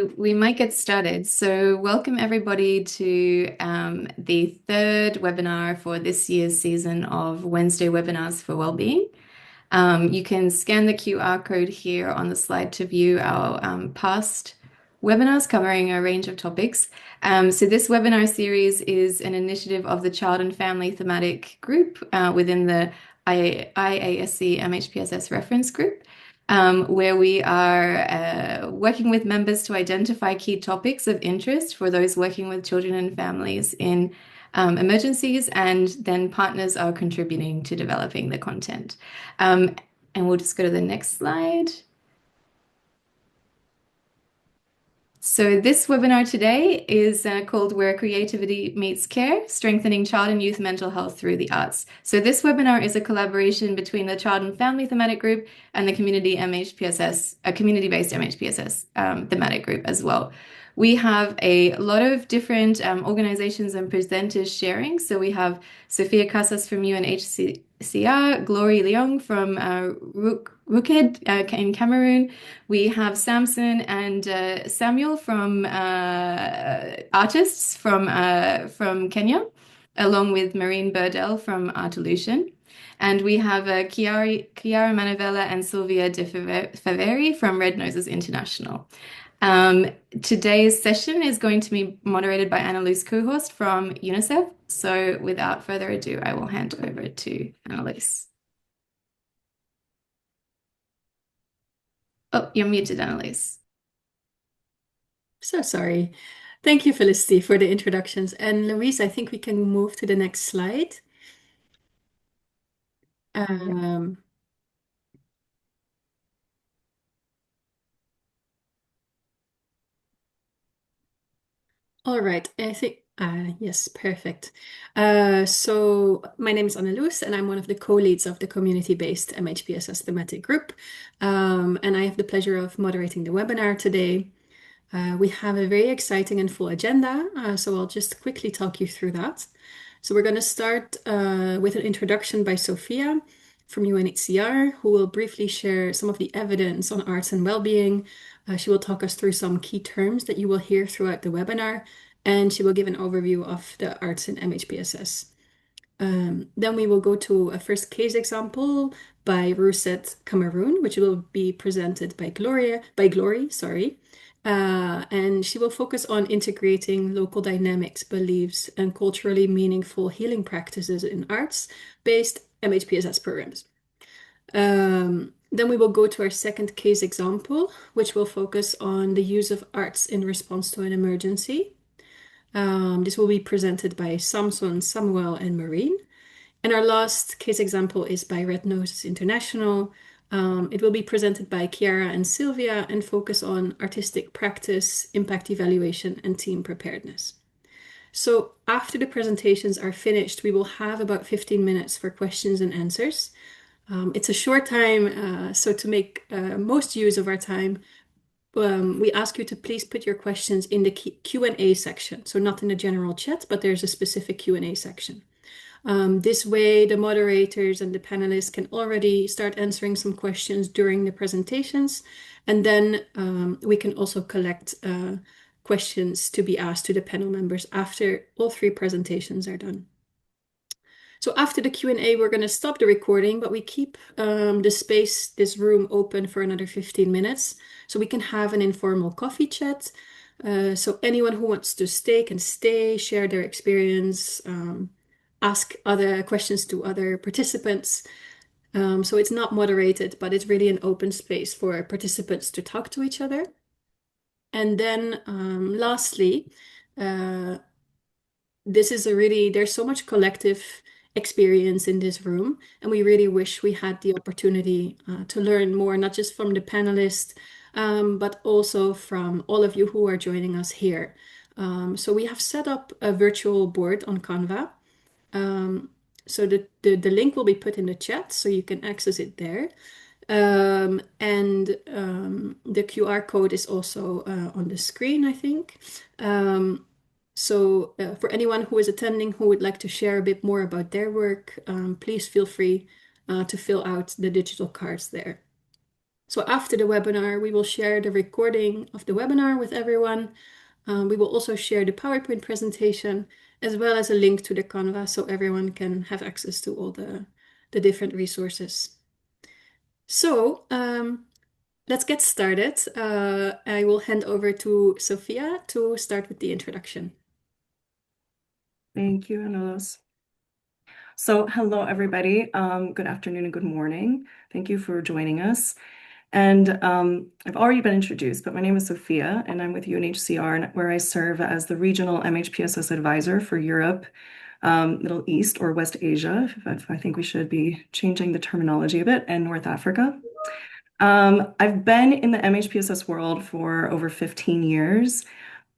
We might get started. So, welcome everybody to the third webinar for this year's season of Wednesday webinars for Wellbeing. You can scan the QR code here on the slide to view our past webinars covering a range of topics. So, this webinar series is an initiative of the Child and Family Thematic Group within the IASC MHPSS reference group where we are working with members to identify key topics of interest for those working with children and families in emergencies, and then partners are contributing to developing the content. And we'll just go to the next slide. So this webinar today is called Where Creativity Meets Care, Strengthening Child and Youth Mental Health Through the Arts. So this webinar is a collaboration between the Child and Family Thematic Group and the Community MHPSS, a community-based MHPSS thematic group as well. We have a lot of different organizations and presenters sharing. So we have Sofia Casas from UNHCR, Glory Lueong from RuWCED in Cameroon. We have Samson and Sammuel from artists from Kenya, along with Burdel from Artolution. And we have Chiara, Manavella, and Silvia de Faveri from Red Noses International. Today's session is going to be moderated by Anneloes Koehorst from UNICEF. So without further ado, I will hand over to Anneloes. Oh, you're muted, Anneloes. So sorry. Thank you, Felicity, for the introductions. And Louise, I think we can move to the next slide. All right, I think, yes, perfect. So my name is Anneloes, and I'm one of the co-leads of the community-based MHPSS thematic group. And I have the pleasure of moderating the webinar today. We have a very exciting and full agenda, so I'll just quickly talk you through that. So we're going to start with an introduction by Sofia from UNHCR, who will briefly share some of the evidence on arts and well-being. She will talk us through some key terms that you will hear throughout the webinar, and she will give an overview of the arts in MHPSS. Then we will go to a first case example by RuWCED Cameroon, which will be presented by Glory, and she will focus on integrating local dynamics, beliefs, and culturally meaningful healing practices in arts-based MHPSS programs. Then we will go to our second case example, which will focus on the use of arts in response to an emergency. This will be presented by Samson, Sammuel, and Marine. And our last case example is by Red Noses International. It will be presented by Chiara and Silvia and focus on artistic practice, impact evaluation, and team preparedness. So after the presentations are finished, we will have about 15 minutes for questions and answers. It's a short time, so to make most use of our time, we ask you to please put your questions in the Q&A section. So not in the general chat, but there's a specific Q&A section. This way, the moderators and the panelists can already start answering some questions during the presentations, and then we can also collect questions to be asked to the panel members after all three presentations are done. So after the Q&A, we're going to stop the recording, but we keep this room open for another 15 minutes so we can have an informal coffee chat. So anyone who wants to stay can stay, share their experience, ask other questions to other participants. So it's not moderated, but it's really an open space for participants to talk to each other. And then lastly, there's so much collective experience in this room, and we really wish we had the opportunity to learn more, not just from the panelists, but also from all of you who are joining us here. So we have set up a virtual board on Canva. So the link will be put in the chat, so you can access it there. And the QR code is also on the screen, I think. So for anyone who is attending who would like to share a bit more about their work, please feel free to fill out the digital cards there. So after the webinar, we will share the recording of the webinar with everyone. We will also share the PowerPoint presentation as well as a link to the Canva so everyone can have access to all the different resources. So let's get started. I will hand over to Sofia to start with the introduction. Thank you, Anneloes. So hello, everybody. Good afternoon and good morning. Thank you for joining us. And I've already been introduced, but my name is Sofia, and I'm with UNHCR, where I serve as the regional MHPSS advisor for Europe, Middle East, or West Asia. I think we should be changing the terminology a bit, and North Africa. I've been in the MHPSS world for over 15 years.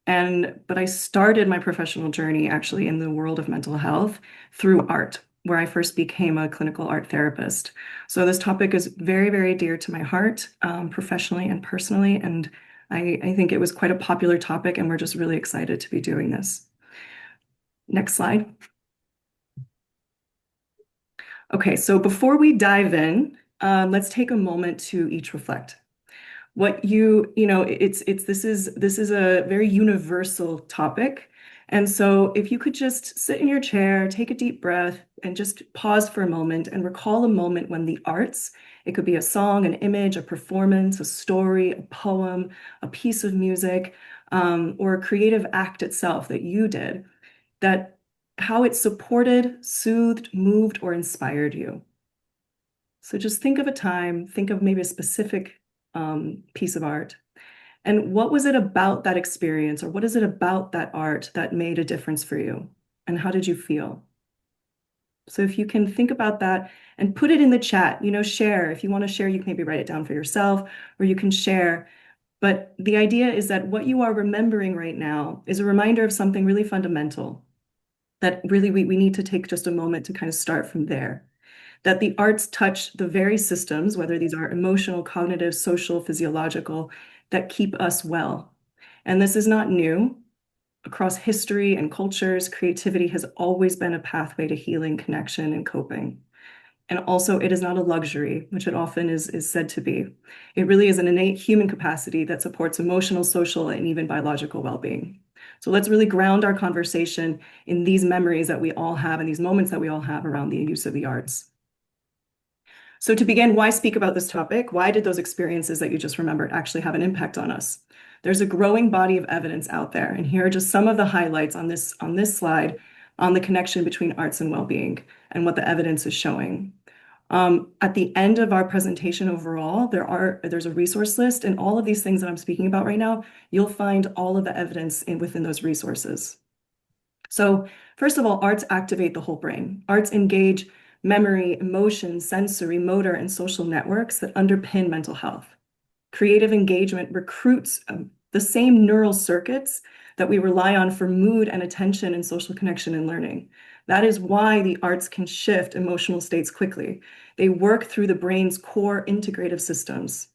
But I started my professional journey actually in the world of mental health through art, where I first became a clinical art therapist. So this topic is very, very dear to my heart, professionally and personally. And I think it was quite a popular topic, and we're just really excited to be doing this. Next slide. Okay, so before we dive in, let's take a moment to each reflect. This is a very universal topic. And so if you could just sit in your chair, take a deep breath, and just pause for a moment and recall a moment when the arts, it could be a song, an image, a performance, a story, a poem, a piece of music, or a creative act itself that you did, that how it supported, soothed, moved, or inspired you. So just think of a time, think of maybe a specific piece of art. And what was it about that experience, or what is it about that art that made a difference for you? And how did you feel? So if you can think about that and put it in the chat, share. If you want to share, you can maybe write it down for yourself, or you can share. But the idea is that what you are remembering right now is a reminder of something really fundamental, that really we need to take just a moment to kind of start from there. That the arts touch the very systems, whether these are emotional, cognitive, social, physiological, that keep us well. And this is not new. Across history and cultures, creativity has always been a pathway to healing, connection, and coping. And also, it is not a luxury, which it often is said to be. It really is an innate human capacity that supports emotional, social, and even biological well-being. So let's really ground our conversation in these memories that we all have and these moments that we all have around the use of the arts. So to begin, why speak about this topic? Why did those experiences that you just remembered actually have an impact on us? There's a growing body of evidence out there, and here are just some of the highlights on this slide on the connection between arts and well-being and what the evidence is showing. At the end of our presentation overall, there's a resource list, and all of these things that I'm speaking about right now, you'll find all of the evidence within those resources. So first of all, arts activate the whole brain. Arts engage memory, emotion, sensory, motor, and social networks that underpin mental health. Creative engagement recruits the same neural circuits that we rely on for mood and attention and social connection and learning. That is why the arts can shift emotional states quickly. They work through the brain's core integrative systems.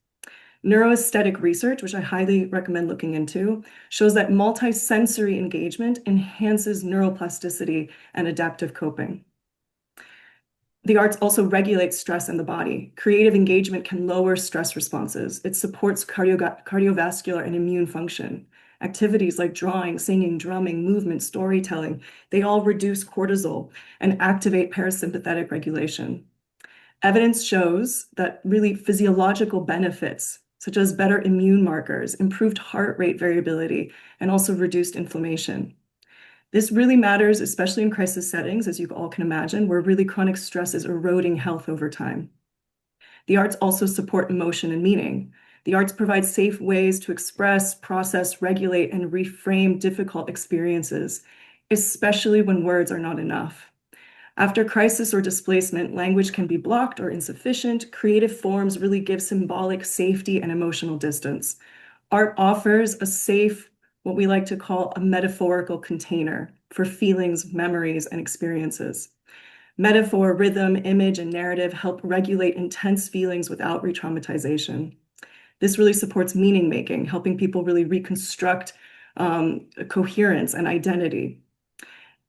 Neuroaesthetic research, which I highly recommend looking into, shows that multisensory engagement enhances neuroplasticity and adaptive coping. The arts also regulate stress in the body. Creative engagement can lower stress responses. It supports cardiovascular and immune function. Activities like drawing, singing, drumming, movement, storytelling, they all reduce cortisol and activate parasympathetic regulation. Evidence shows that really physiological benefits, such as better immune markers, improved heart rate variability, and also reduced inflammation. This really matters, especially in crisis settings, as you all can imagine, where really chronic stress is eroding health over time. The arts also support emotion and meaning. The arts provide safe ways to express, process, regulate, and reframe difficult experiences, especially when words are not enough. After crisis or displacement, language can be blocked or insufficient. Creative forms really give symbolic safety and emotional distance. Art offers a safe, what we like to call a metaphorical container for feelings, memories, and experiences. Metaphor, rhythm, image, and narrative help regulate intense feelings without re-traumatization. This really supports meaning making, helping people really reconstruct coherence and identity.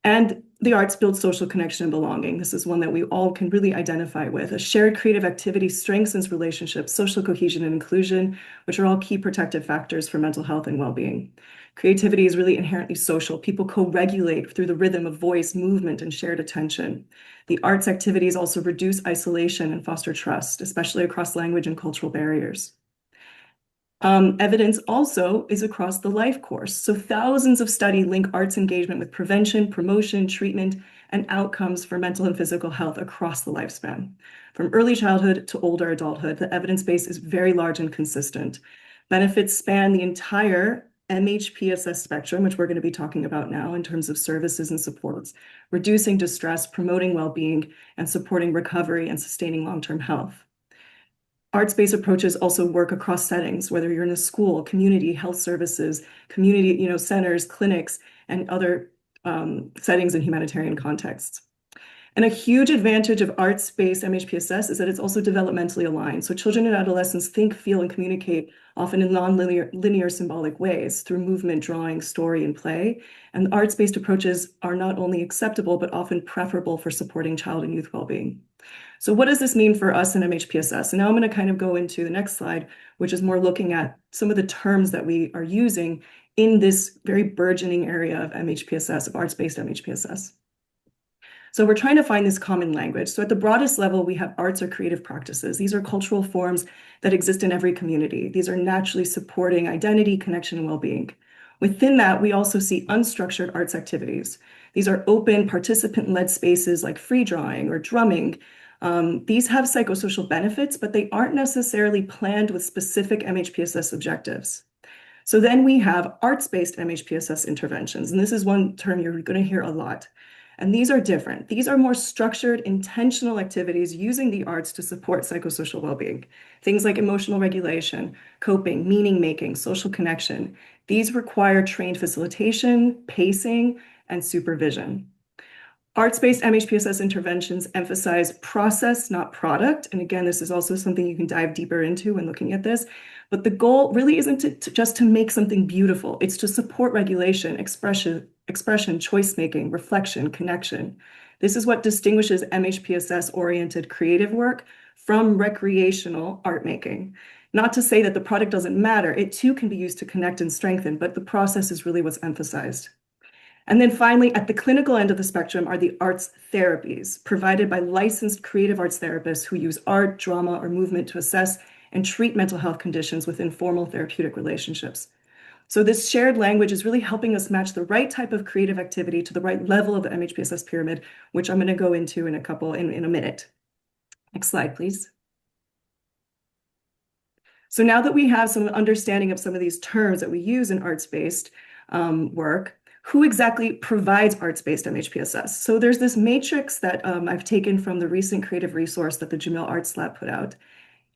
And the arts build social connection and belonging. This is one that we all can really identify with. A shared creative activity strengthens relationships, social cohesion, and inclusion, which are all key protective factors for mental health and well-being. Creativity is really inherently social. People co-regulate through the rhythm of voice, movement, and shared attention. The arts activities also reduce isolation and foster trust, especially across language and cultural barriers. Evidence also is across the life course. So thousands of studies link arts engagement with prevention, promotion, treatment, and outcomes for mental and physical health across the lifespan. From early childhood to older adulthood, the evidence base is very large and consistent. Benefits span the entire MHPSS spectrum, which we're going to be talking about now in terms of services and supports, reducing distress, promoting well-being, and supporting recovery and sustaining long-term health. Arts-based approaches also work across settings, whether you're in a school, community, health services, community, centers, clinics, and other settings in humanitarian contexts. And a huge advantage of arts-based MHPSS is that it's also developmentally aligned. So children and adolescents think, feel, and communicate often in non-linear symbolic ways through movement, drawing, story, and play. And arts-based approaches are not only acceptable, but often preferable for supporting child and youth well-being. So what does this mean for us in MHPSS? And now I'm going to kind of go into the next slide, which is more looking at some of the terms that we are using in this very burgeoning area of MHPSS, of arts-based MHPSS. So we're trying to find this common language. So at the broadest level, we have arts or creative practices. These are cultural forms that exist in every community. These are naturally supporting identity, connection, and well-being. Within that, we also see unstructured arts activities. These are open, participant-led spaces like free drawing or drumming. These have psychosocial benefits, but they aren't necessarily planned with specific MHPSS objectives. So then we have arts-based MHPSS interventions, and this is one term you're going to hear a lot. And these are different. These are more structured, intentional activities using the arts to support psychosocial well-being. Things like emotional regulation, coping, meaning-making, social connection. These require trained facilitation, pacing, and supervision. Arts-based MHPSS interventions emphasize process, not product. And again, this is also something you can dive deeper into when looking at this. But the goal really isn't just to make something beautiful. It's to support regulation, expression, choice-making, reflection, connection. This is what distinguishes MHPSS-oriented creative work from recreational art making. Not to say that the product doesn't matter. It too can be used to connect and strengthen, but the process is really what's emphasized. And then finally, at the clinical end of the spectrum are the arts therapies provided by licensed creative arts therapists who use art, drama, or movement to assess and treat mental health conditions within formal therapeutic relationships. So this shared language is really helping us match the right type of creative activity to the right level of the MHPSS pyramid, which I'm going to go into in a minute. Next slide, please. So now that we have some understanding of some of these terms that we use in arts-based work, who exactly provides arts-based MHPSS? So there's this matrix that I've taken from the recent creative resource that the Jamil Arts Lab put out.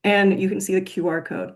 And you can see the QR code.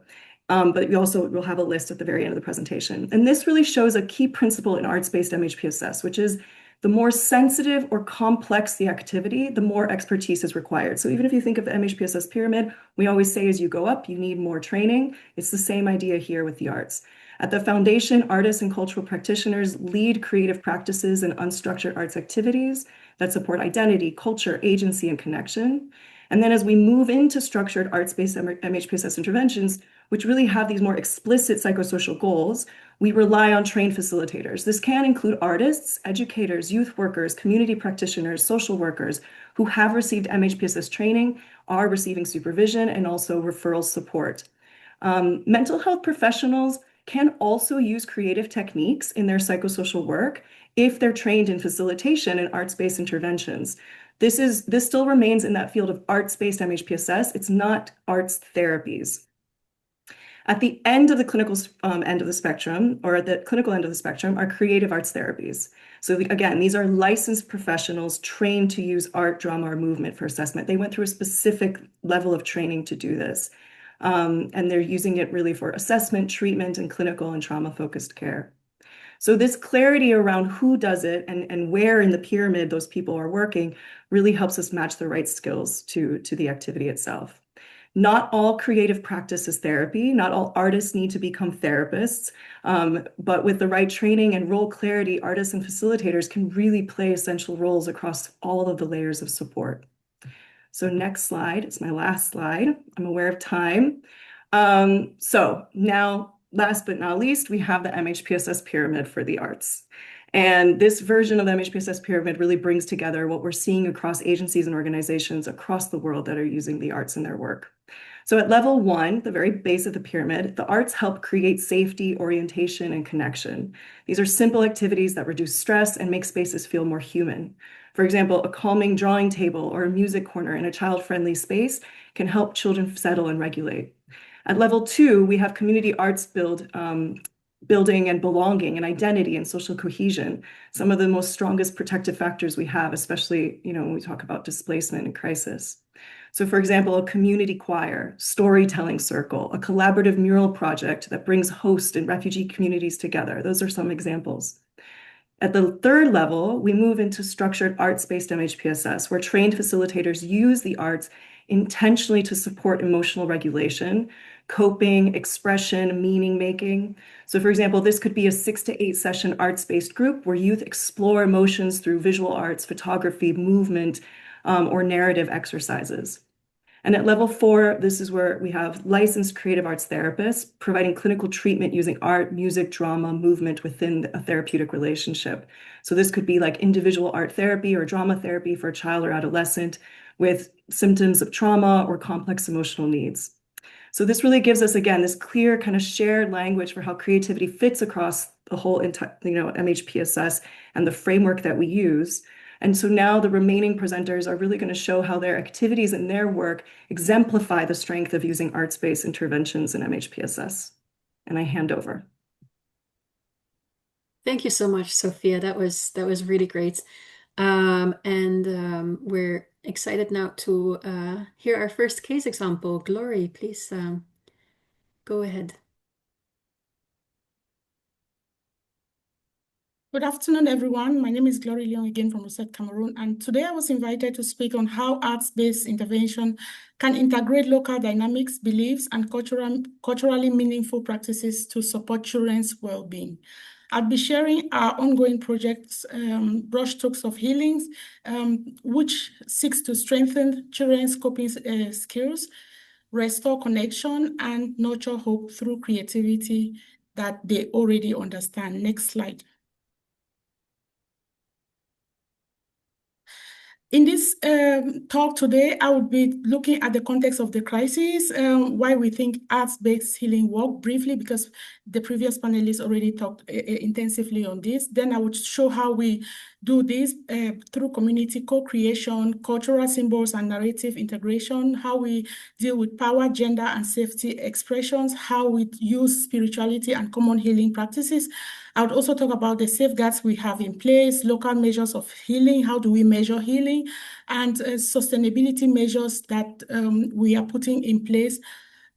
But we'll have a list at the very end of the presentation. And this really shows a key principle in arts-based MHPSS, which is the more sensitive or complex the activity, the more expertise is required. So even if you think of the MHPSS pyramid, we always say as you go up, you need more training. It's the same idea here with the arts. At the foundation, artists and cultural practitioners lead creative practices and unstructured arts activities that support identity, culture, agency, and connection. And then as we move into structured arts-based MHPSS interventions, which really have these more explicit psychosocial goals, we rely on trained facilitators. This can include artists, educators, youth workers, community practitioners, social workers who have received MHPSS training, are receiving supervision, and also referral support. Mental health professionals can also use creative techniques in their psychosocial work if they're trained in facilitation and arts-based interventions. This still remains in that field of arts-based MHPSS. It's not arts therapies. At the end of the clinical end of the spectrum, or at the clinical end of the spectrum, are creative arts therapies. So again, these are licensed professionals trained to use art, drama, or movement for assessment. They went through a specific level of training to do this. And they're using it really for assessment, treatment, and clinical and trauma-focused care. So this clarity around who does it and where in the pyramid those people are working really helps us match the right skills to the activity itself. Not all creative practice is therapy. Not all artists need to become therapists. But with the right training and role clarity, artists and facilitators can really play essential roles across all of the layers of support. So next slide, it's my last slide. I'm aware of time. So now, last but not least, we have the MHPSS pyramid for the arts. And this version of the MHPSS pyramid really brings together what we're seeing across agencies and organizations across the world that are using the arts in their work. So at level 1, the very base of the pyramid, the arts help create safety, orientation, and connection. These are simple activities that reduce stress and make spaces feel more human. For example, a calming drawing table or a music corner in a child-friendly space can help children settle and regulate. At level 2, we have community arts building and belonging and identity and social cohesion, some of the most strongest protective factors we have, especially when we talk about displacement and crisis. So for example, a community choir, storytelling circle, a collaborative mural project that brings host and refugee communities together. Those are some examples. At the third level, we move into structured arts-based MHPSS, where trained facilitators use the arts intentionally to support emotional regulation, coping, expression, meaning making. So for example, this could be a 6 to 8 session arts-based group where youth explore emotions through visual arts, photography, movement, or narrative exercises. And at level 4, this is where we have licensed creative arts therapists providing clinical treatment using art, music, drama, movement within a therapeutic relationship. So this could be like individual art therapy or drama therapy for a child or adolescent with symptoms of trauma or complex emotional needs. So this really gives us, again, this clear kind of shared language for how creativity fits across the whole MHPSS and the framework that we use. And so now the remaining presenters are really going to show how their activities and their work exemplify the strength of using arts-based interventions in MHPSS. And I hand over. Thank you so much, Sofia. That was really great. We're excited now to hear our first case example. Glory, please go ahead. Good afternoon, everyone. My name is Glory Lueong again from RuWCED Cameroon, and today I was invited to speak on how arts-based intervention can integrate local dynamics, beliefs, and culturally meaningful practices to support children's well-being. I'll be sharing our ongoing projects, Brushstrokes of Healings, which seeks to strengthen children's coping skills, restore connection, and nurture hope through creativity that they already understand. Next slide. In this talk today, I will be looking at the context of the crisis, why we think arts-based healing work briefly, because the previous panelists already talked intensively on this. Then I would show how we do this through community co-creation, cultural symbols and narrative integration, how we deal with power, gender, and safety expressions, how we use spirituality and common healing practices. I would also talk about the safeguards we have in place, local measures of healing, how do we measure healing, and sustainability measures that we are putting in place,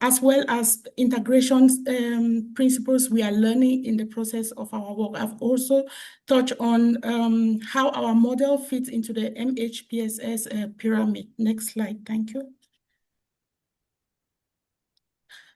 as well as integration principles we are learning in the process of our work. I've also touched on how our model fits into the MHPSS pyramid. Next slide, thank you.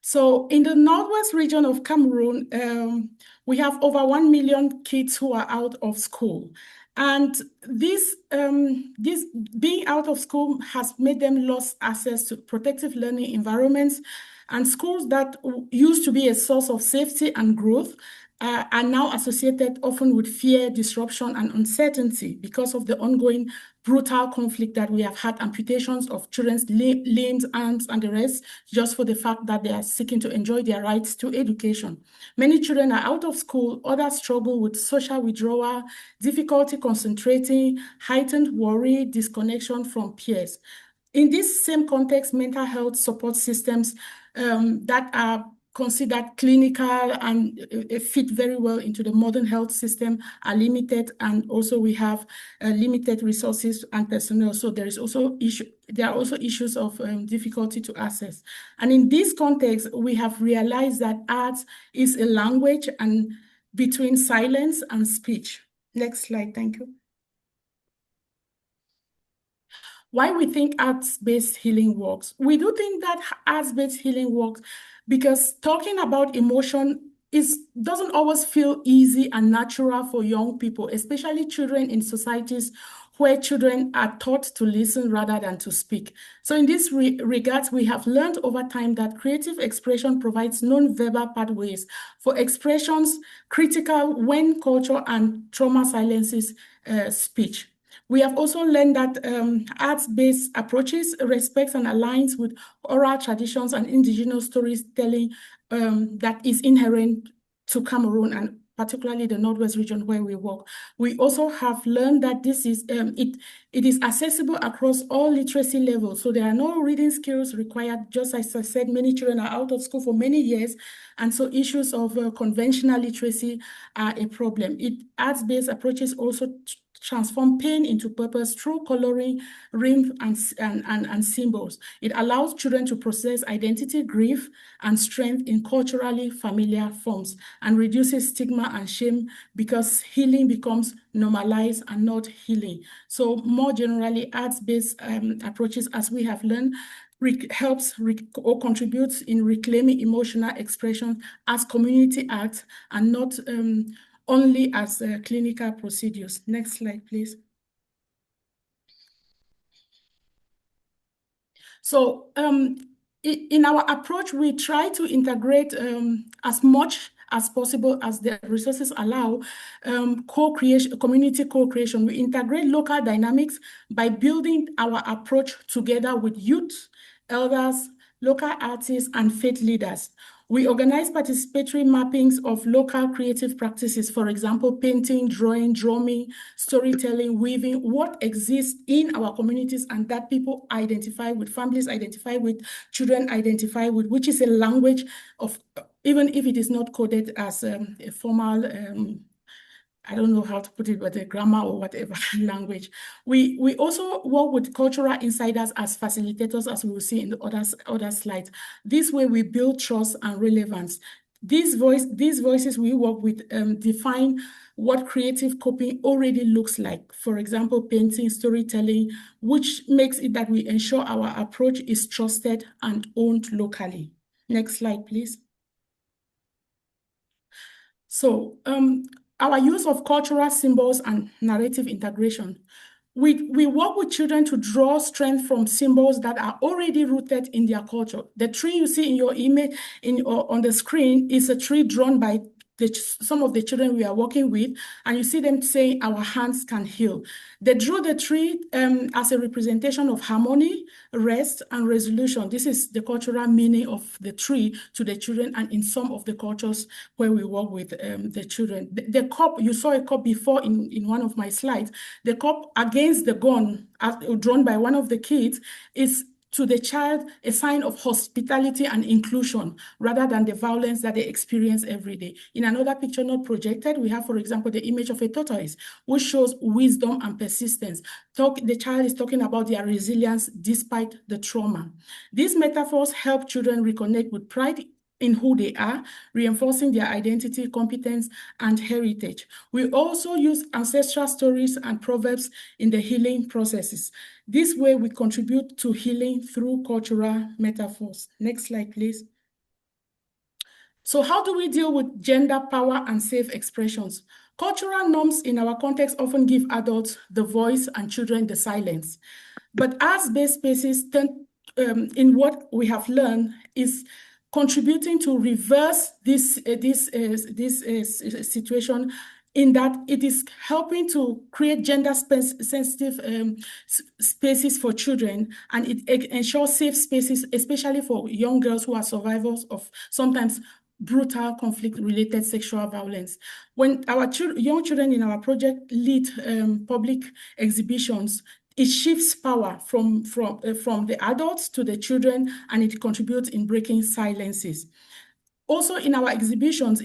So in the northwest region of Cameroon, we have over 1 million kids who are out of school. And this being out of school has made them lose access to protective learning environments, and schools that used to be a source of safety and growth are now associated often with fear, disruption, and uncertainty because of the ongoing brutal conflict that we have had, amputations of children's limbs, arms, and the rest, just for the fact that they are seeking to enjoy their rights to education. Many children are out of school, others struggle with social withdrawal, difficulty concentrating, heightened worry, disconnection from peers. In this same context, mental health support systems that are considered clinical and fit very well into the modern health system are limited, and also we have limited resources and personnel. So there are also issues of difficulty to access. And in this context, we have realized that art is a language and between silence and speech. Next slide, thank you. why we think arts-based healing works. We do think that arts-based healing works because talking about emotion doesn't always feel easy and natural for young people, especially children in societies where children are taught to listen rather than to speak. So in this regard, we have learned over time that creative expression provides non-verbal pathways for expressions critical when culture and trauma silences speech. We have also learned that arts-based approaches respects and aligns with oral traditions and indigenous storytelling that is inherent to Cameroon and particularly the Northwest region where we work. We also have learned that this is it is accessible across all literacy levels. So there are no reading skills required. Just as I said, many children are out of school for many years, and so issues of conventional literacy are a problem. Arts-based approaches also transform pain into purpose through coloring, rhymes, and symbols. It allows children to process identity, grief, and strength in culturally familiar forms and reduces stigma and shame because healing becomes normalized and not healing. So more generally, arts-based approaches, as we have learned, helps or contributes in reclaiming emotional expression as community acts and not only as clinical procedures. Next slide, please. So in our approach, we try to integrate as much as possible as the resources allow co-creation, community co-creation. We integrate local dynamics by building our approach together with youth, elders, local artists, and faith leaders. We organize participatory mappings of local creative practices, for example, painting, drawing, drumming, storytelling, weaving, what exists in our communities and that people identify with, families identify with, children identify with, which is a language of, even if it is not coded as a formal I don't know how to put it, but a grammar or whatever language. We also work with cultural insiders as facilitators, as we will see in the other slides. This way we build trust and relevance. These voices we work with define what creative coping already looks like. For example, painting, storytelling, which makes it that we ensure our approach is trusted and owned locally. Next slide, please. So, our use of cultural symbols and narrative integration. We work with children to draw strength from symbols that are already rooted in their culture. The tree you see in your image on the screen is a tree drawn by some of the children we are working with, and you see them saying, "Our hands can heal." They drew the tree as a representation of harmony, rest, and resolution. This is the cultural meaning of the tree to the children, and in some of the cultures where we work with the children. The cup, you saw a cup before in one of my slides. The cup against the gun, drawn by one of the kids, is to the child a sign of hospitality and inclusion rather than the violence that they experience every day. In another picture not projected, we have, for example, the image of a tortoise, which shows wisdom and persistence. The child is talking about their resilience despite the trauma. These metaphors help children reconnect with pride in who they are, reinforcing their identity, competence, and heritage. We also use ancestral stories and proverbs in the healing processes. This way, we contribute to healing through cultural metaphors. Next slide, please. So how do we deal with gender, power, and safe expressions? Cultural norms in our context often give adults the voice and children the silence. But arts-based spaces in what we have learned is contributing to reverse this situation, in that it is helping to create gender-sensitive spaces for children, and it ensures safe spaces, especially for young girls who are survivors of sometimes brutal conflict-related sexual violence. When our young children in our project lead public exhibitions, it shifts power from the adults to the children, and it contributes in breaking silences. Also, in our exhibitions,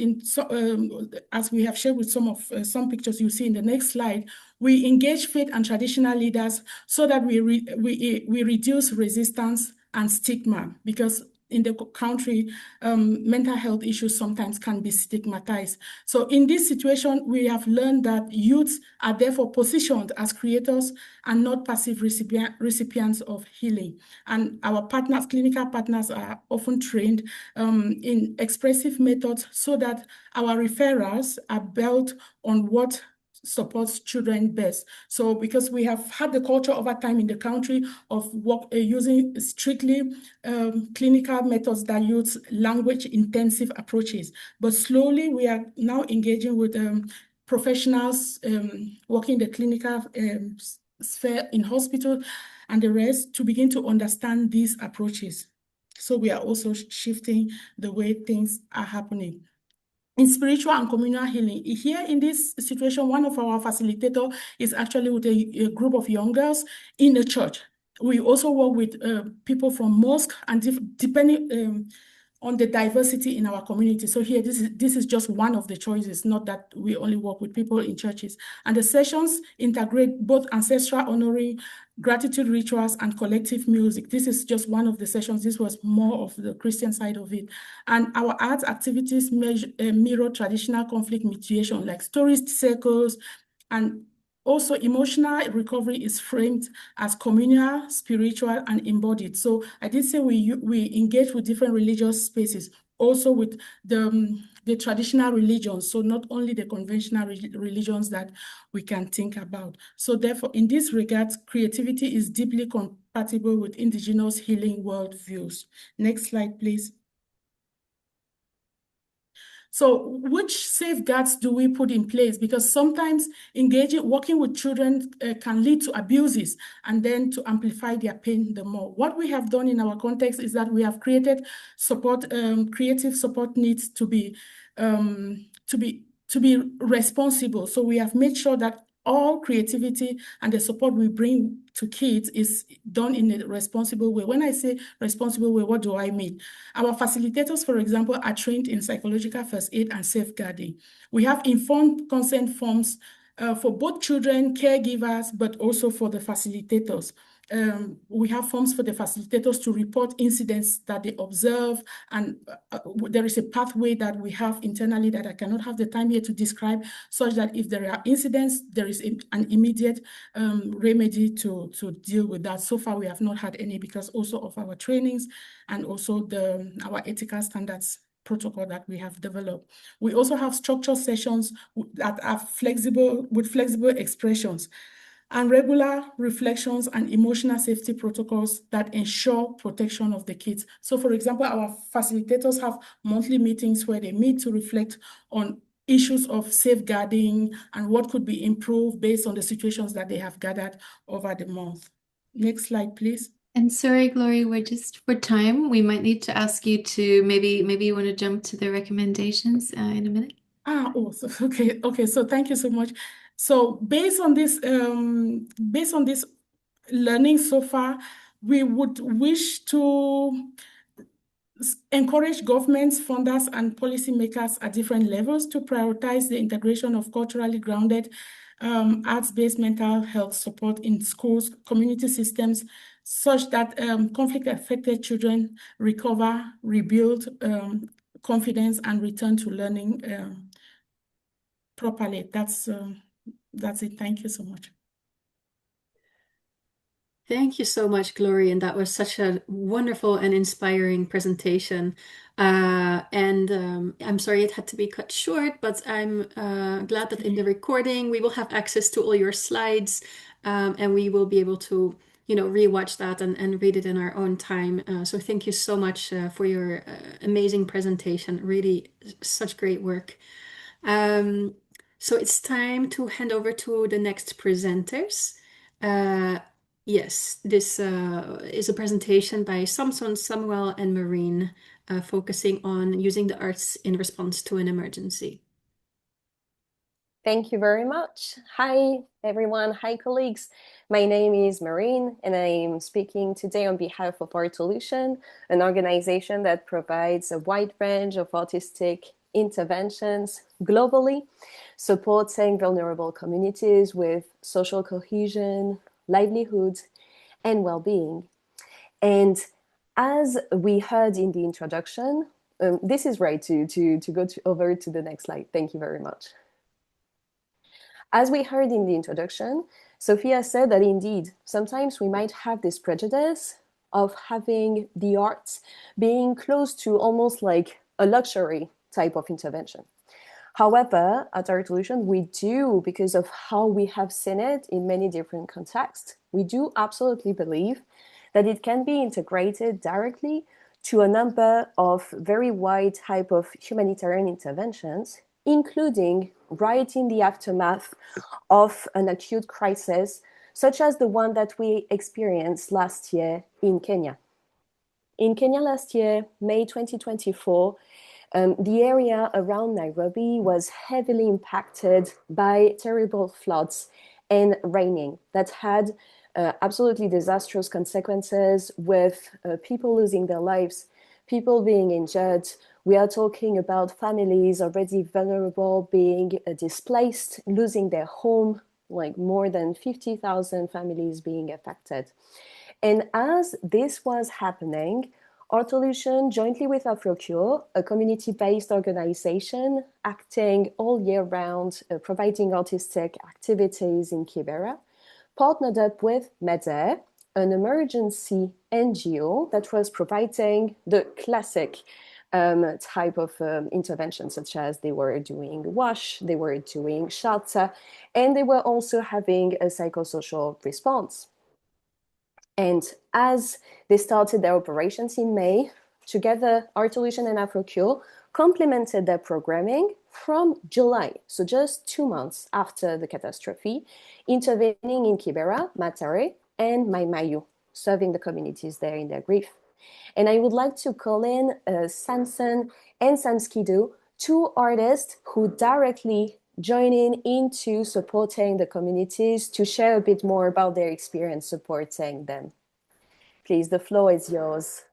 as we have shared with some pictures you see in the next slide, we engage faith and traditional leaders so that we reduce resistance and stigma, because in the country, mental health issues sometimes can be stigmatized. So in this situation, we have learned that youths are therefore positioned as creators and not passive recipients of healing. And our partners, clinical partners, are often trained in expressive methods so that our referrals are built on what supports children best. So because we have had the culture over time in the country of using strictly clinical methods that use language intensive approaches, but slowly we are now engaging with professionals working the clinical sphere in hospital and the rest to begin to understand these approaches. So we are also shifting the way things are happening. In spiritual and communal healing, here in this situation, one of our facilitators is actually with a group of young girls in the church. We also work with people from mosque and depending on the diversity in our community. So here, this is just one of the choices, not that we only work with people in churches. And the sessions integrate both ancestral honoring, gratitude rituals, and collective music. This is just one of the sessions. This was more of the Christian side of it. And our arts activities mirror traditional conflict mediation, like stories circles, and also emotional recovery is framed as communal, spiritual, and embodied. So I did say we engage with different religious spaces, also with the traditional religions, so not only the conventional religions that we can think about. So therefore, in this regard, creativity is deeply compatible with indigenous healing worldviews. Next slide, please. So which safeguards do we put in place? Because sometimes working with children can lead to abuses and then to amplify their pain the more. What we have done in our context is that we have created creative support needs to be responsible. So we have made sure that all creativity and the support we bring to kids is done in a responsible way. When I say responsible way, what do I mean? Our facilitators, for example, are trained in psychological first aid and safeguarding. We have informed consent forms for both children, caregivers, but also for the facilitators. We have forms for the facilitators to report incidents that they observe, and there is a pathway that we have internally that I cannot have the time here to describe, such that if there are incidents, there is an immediate remedy to deal with that. So far, we have not had any because also of our trainings and also our ethical standards protocol that we have developed. We also have structured sessions that are flexible, with flexible expressions, and regular reflections and emotional safety protocols that ensure protection of the kids. So for example, our facilitators have monthly meetings where they meet to reflect on issues of safeguarding and what could be improved based on the situations that they have gathered over the month. Next slide, please. And sorry, Glory, we're just for time. We might need to ask you to maybe you want to jump to the recommendations in a minute. Okay. So thank you so much. So based on this learning so far, we would wish to encourage governments, funders, and policymakers at different levels to prioritize the integration of culturally grounded arts-based mental health support in schools, community systems, such that conflict-affected children recover, rebuild confidence, and return to learning properly. That's it. Thank you so much. Thank you so much, Glory. And that was such a wonderful and inspiring presentation. I'm sorry it had to be cut short, but I'm glad that in the recording we will have access to all your slides, and we will be able to, rewatch that and read it in our own time. So thank you so much for your amazing presentation. Really, such great work. So it's time to hand over to the next presenters. Yes, this is a presentation by Samson, Sammuel, and Marine, focusing on using the arts in response to an emergency. Thank you very much. Hi, everyone. Hi, colleagues. My name is Marine, and I'm speaking today on behalf of Artolution, an organization that provides a wide range of autistic interventions globally, supporting vulnerable communities with social cohesion, livelihoods, and well-being. And As we heard in the introduction, this is right to go over to the next slide. Thank you very much. As we heard in the introduction, Sofia said that indeed, sometimes we might have this prejudice of having the arts being close to almost like a luxury type of intervention. However, at Artolution, we do, because of how we have seen it in many different contexts, we do absolutely believe that it can be integrated directly to a number of very wide type of humanitarian interventions, including right in the aftermath of an acute crisis, such as the one that we experienced last year in Kenya. In Kenya last year, May 2024, the area around Nairobi was heavily impacted by terrible floods and raining that had absolutely disastrous consequences, with people losing their lives, people being injured. We are talking about families already vulnerable, being displaced, losing their home, like more than 50,000 families being affected. And as this was happening, Artolution, jointly with Afrocure, a community-based organization acting all year round, providing artistic activities in Kibera, partnered up with MEDER, an emergency NGO that was providing the classic type of intervention, such as they were doing WASH, they were doing shelter, and they were also having a psychosocial response. And as they started their operations in May, together, Artolution and Afrocure complemented their programming from July, so just 2 months after the catastrophe, intervening in Kibera, Matare, and Maimayu, serving the communities there in their grief. And I would like to call in Samson and Samskido, two artists who directly join into supporting the communities, to share a bit more about their experience supporting them. Please, the floor is yours.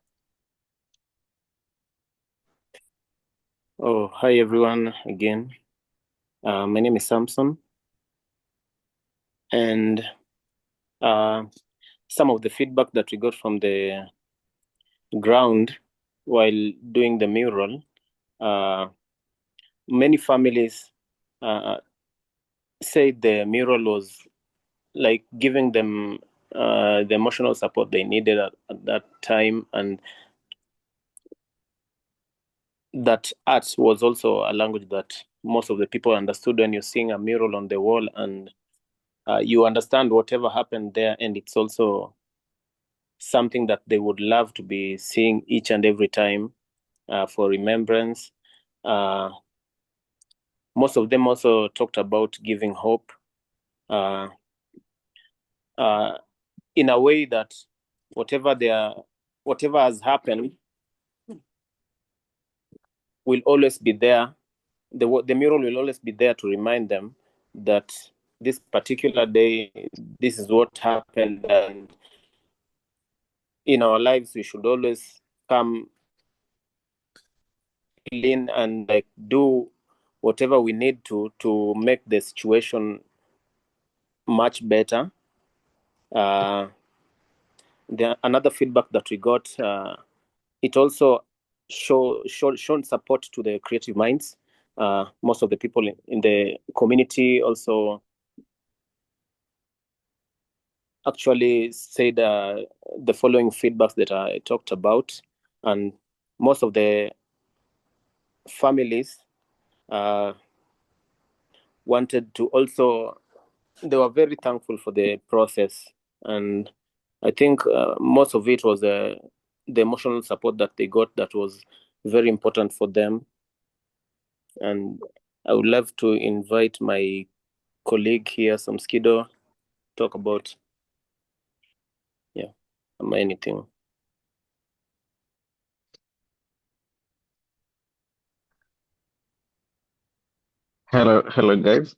Oh, hi everyone again. My name is Samson, and some of the feedback that we got from the ground while doing the mural, many families said the mural was like giving them the emotional support they needed at that time, and that art was also a language that most of the people understood. When you're seeing a mural on the wall, and you understand whatever happened there, and it's also something that they would love to be seeing each and every time for remembrance. Most of them also talked about giving hope in a way that whatever has happened will always be there. The mural will always be there to remind them that this particular day, this is what happened, and in our lives we should always come in and like do whatever we need to make the situation much better. Another feedback that we got, it also shown support to the creative minds. Most of the people in the community also actually said the following feedbacks that I talked about, and most of the families wanted to also, they were very thankful for the process, and I think most of it was the emotional support that they got that was very important for them. And I would love to invite my colleague here, Samskido, talk about anything. Hello guys.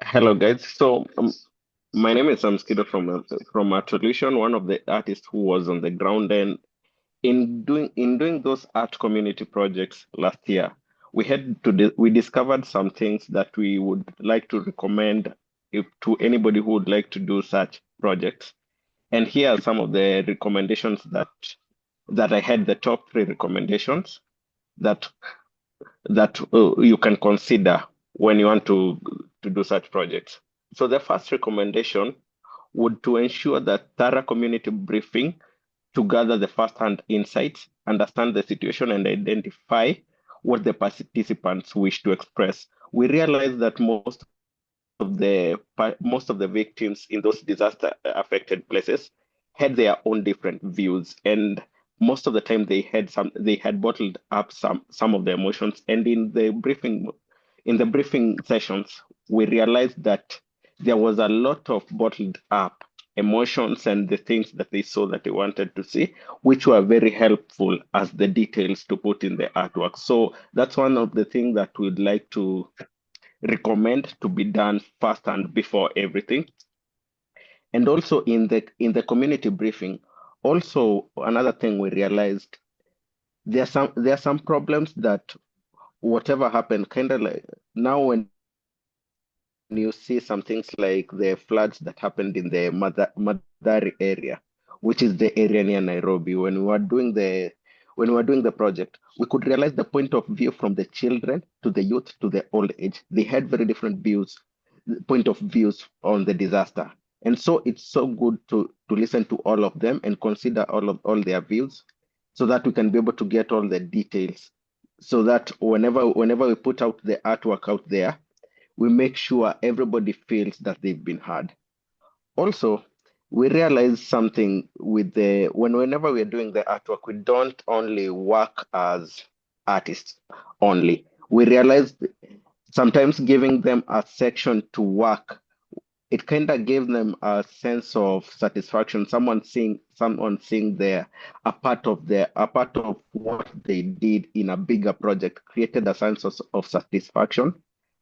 Hello guys. So my name is Samskido from Artolution, one of the artists who was on the ground and in doing those art community projects last year, we discovered some things that we would like to recommend to anybody who would like to do such projects. And here are some of the recommendations that I had, the top three recommendations that you can consider when you want to do such projects. So the first recommendation would to ensure that thorough community briefing to gather the first-hand insights, understand the situation, and identify what the participants wish to express. We realize that most of the victims in those disaster affected places had their own different views, and most of the time they had bottled up some of the emotions. And in the briefing sessions, we realized that there was a lot of bottled up emotions and the things that they saw that they wanted to see, which were very helpful as the details to put in the artwork. So that's one of the things that we'd like to recommend to be done first and before everything. And also in the community briefing, also another thing we realized, there are some problems that whatever happened, kind of like now when you see some things like the floods that happened in the Madari area, which is the area near Nairobi, when we were doing the project, we could realize the point of view from the children to the youth to the old age. They had very different point of views on the disaster. And so it's so good to listen to all of them and consider all their views so that we can be able to get all the details. So that whenever we put out the artwork out there, we make sure everybody feels that they've been heard. Also, we realize something whenever we're doing the artwork, we don't only work as artists only. We realize sometimes giving them a section to work, it kind of gave them a sense of satisfaction. Someone seeing a part of what they did in a bigger project created a sense of satisfaction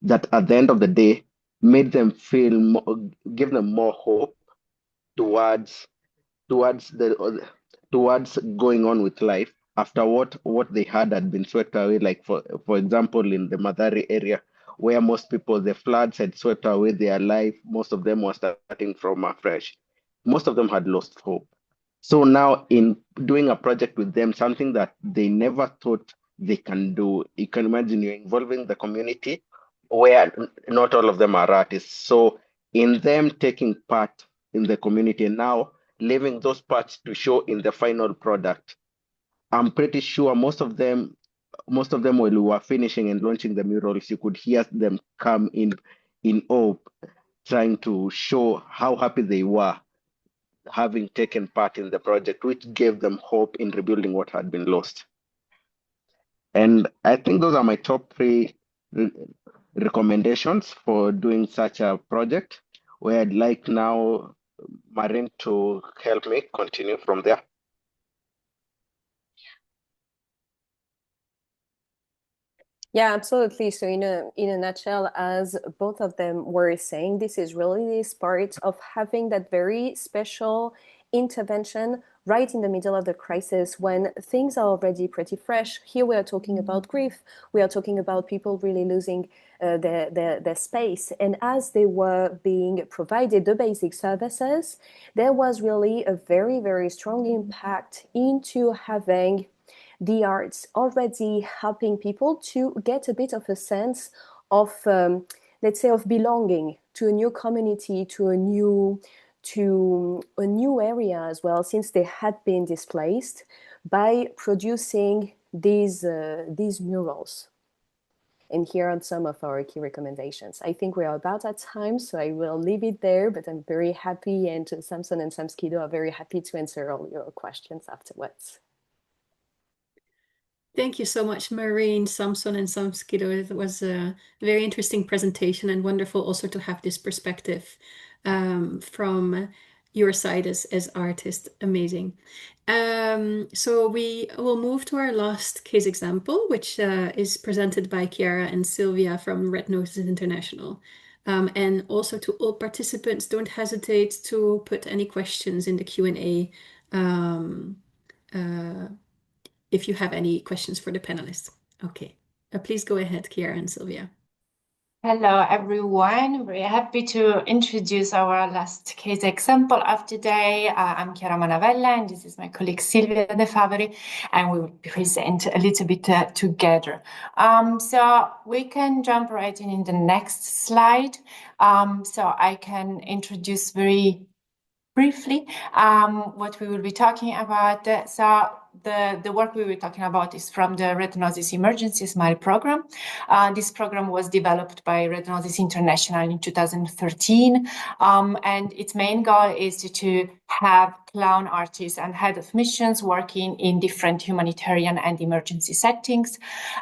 that at the end of the day made them give them more hope towards going on with life after what they had been swept away. Like for example, in the Madari area, where most people, the floods had swept away their life. Most of them were starting from afresh. Most of them had lost hope. So now in doing a project with them, something that they never thought they can do, you can imagine you're involving the community where not all of them are artists. So in them taking part in the community now, leaving those parts to show in the final product, I'm pretty sure most of them when we were finishing and launching the murals, you could hear them come in awe, trying to show how happy they were having taken part in the project, which gave them hope in rebuilding what had been lost. And I think those are my top three recommendations for doing such a project, where I'd like now Marin to help me continue from there. Yeah, absolutely. So in a nutshell, as both of them were saying, this is really this part of having that very special intervention right in the middle of the crisis when things are already pretty fresh. Here we are talking about grief. We are talking about people really losing their space. And as they were being provided the basic services, there was really a very, very strong impact into having the arts already helping people to get a bit of a sense of, let's say, of belonging to a new community, to a new area as well, since they had been displaced, by producing these murals. And here are some of our key recommendations. I think we are about at time, so I will leave it there, but I'm very happy, and Samson and Samskido are very happy to answer all your questions afterwards. Thank you so much, Maureen, Samson, and Samskido. It was a very interesting presentation and wonderful also to have this perspective from your side as artists. Amazing. So we will move to our last case example, which is presented by Chiara and Silvia from Red Noses International. And also to all participants, don't hesitate to put any questions in the Q&A if you have any questions for the panelists. Okay, please go ahead, Chiara and Silvia. Hello, everyone. Very happy to introduce our last case example of today. I'm Chiara Manavella, and this is my colleague Silvia de Faveri, and we will present a little bit together. So we can jump right in the next slide. So I can introduce very briefly what we will be talking about. So the work we were talking about is from the Red Noses Emergency Smile program. This program was developed by Red Noses International in 2013, and its main goal is to have clown artists and head of missions working in different humanitarian and emergency settings.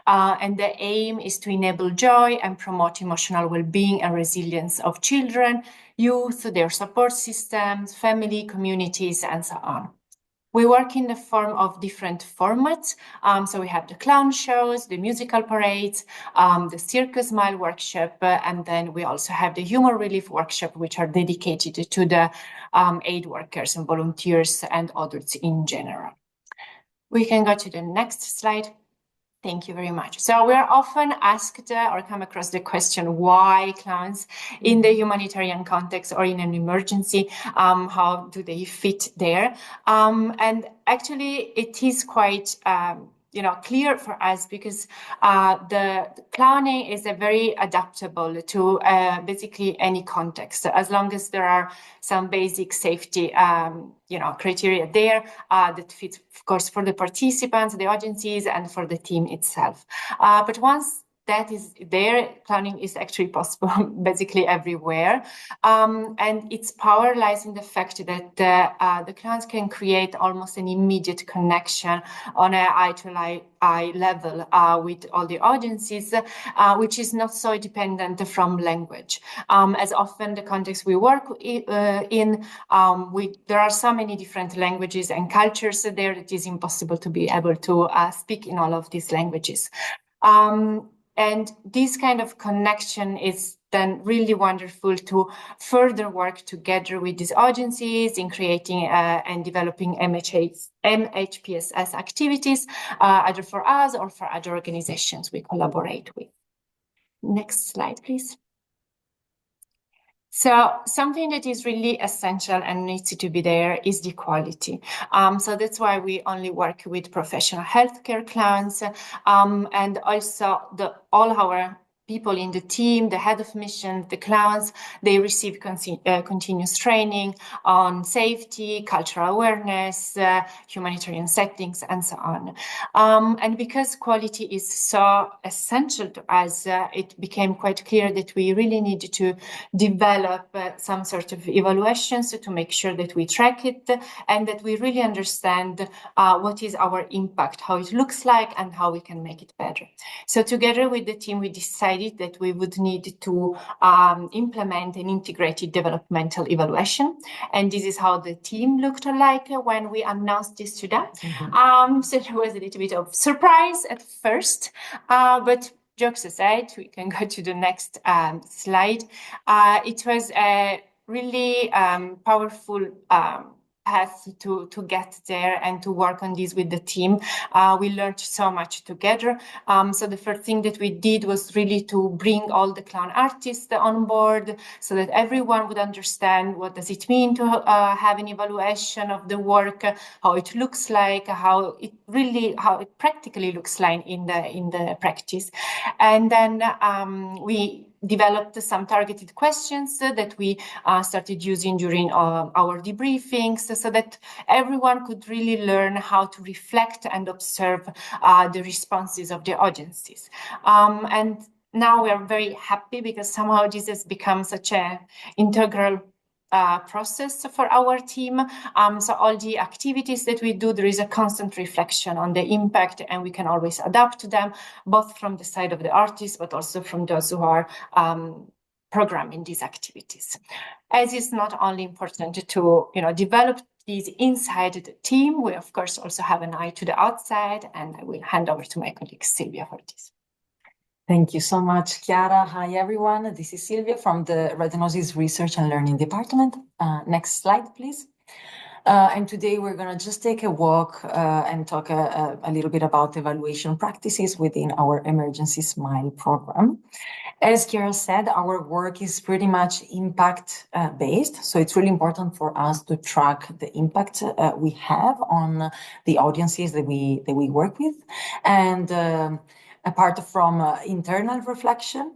And the aim is to enable joy and promote emotional well-being and resilience of children, youth, their support systems, family, communities, and so on. We work in the form of different formats. So we have the clown shows, the musical parades, the circus smile workshop, and then we also have the humor relief workshop, which are dedicated to the aid workers and volunteers and adults in general. We can go to the next slide. Thank you very much. So we are often asked or come across the question, why clowns in the humanitarian context or in an emergency? How do they fit there? And actually, it is quite clear for us because the clowning is a very adaptable to basically any context, as long as there are some basic safety criteria there that fit, of course, for the participants, the agencies, and for the team itself. But once that is there, clowning is actually possible basically everywhere. And its power lies in the fact that the clowns can create almost an immediate connection on an eye-to-eye level with all the audiences, which is not so dependent from language. As often the context we work in, there are so many different languages and cultures there, it is impossible to be able to speak in all of these languages. And this kind of connection is then really wonderful to further work together with these agencies in creating and developing MHPSS activities, either for us or for other organizations we collaborate with. Next slide, please. So something that is really essential and needs to be there is the quality. So that's why we only work with professional healthcare clowns, and also all our people in the team, the head of mission, the clowns, they receive continuous training on safety, cultural awareness, humanitarian settings, and so on. And because quality is so essential to us, it became quite clear that we really needed to develop some sort of evaluations to make sure that we track it and that we really understand what is our impact, how it looks like, and how we can make it better. So together with the team, we decided that we would need to implement an integrated developmental evaluation. And this is how the team looked like when we announced this to them. So there was a little bit of surprise at first, but jokes aside, we can go to the next slide. It was a really powerful path to get there and to work on this with the team. We learned so much together. So the first thing that we did was really to bring all the clown artists on board so that everyone would understand what does it mean to have an evaluation of the work, how it looks like, how it practically looks like in the practice. And then we developed some targeted questions that we started using during our debriefings so that everyone could really learn how to reflect and observe the responses of the audiences. And now we are very happy because somehow this has become such an integral process for our team. So all the activities that we do, there is a constant reflection on the impact, and we can always adapt to them, both from the side of the artists, but also from those who are programming these activities. As it's not only important to develop these inside the team, we of course also have an eye to the outside, and I will hand over to my colleague Silvia for this. Thank you so much, Chiara. Hi, everyone. This is Silvia from the Red Noses Research and Learning Department. Next slide, please. And today we're going to just take a walk and talk a little bit about evaluation practices within our Emergency SMILE program. As Chiara said, our work is pretty much impact based. So it's really important for us to track the impact we have on the audiences that we work with. And apart from internal reflection